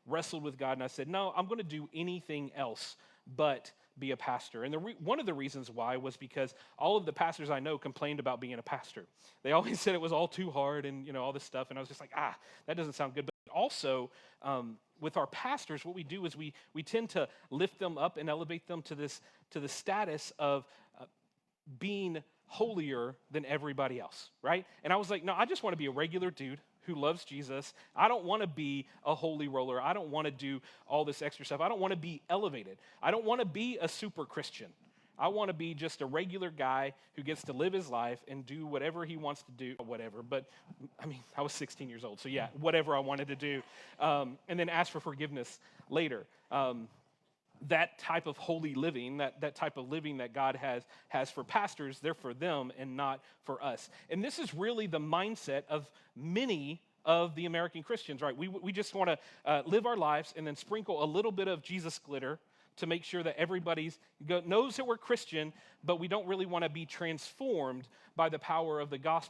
wrestled with God and I said, no, I'm going to do anything else but be a pastor. And one of the reasons why was because all of the pastors I know complained about being a pastor. They always said it was all too hard and all this stuff. And I was just like, that doesn't sound good. But also, with our pastors, what we do is we tend to lift them up and elevate them to the status of being holier than everybody else, right? And I was like, no, I just want to be a regular dude who loves Jesus. I don't want to be a holy roller. I don't want to do all this extra stuff. I don't want to be elevated. I don't want to be a super Christian. I want to be just a regular guy who gets to live his life and do whatever he wants to do, whatever. But, I mean, I was 16 years old, so yeah, whatever I wanted to do. And then ask for forgiveness later. That type of holy living, that type of living that God has for pastors, they're for them and not for us. And this is really the mindset of many of the American Christians, right? We just want to live our lives and then sprinkle a little bit of Jesus glitter to make sure that everybody knows that we're Christian, but we don't really want to be transformed by the power of the gospel.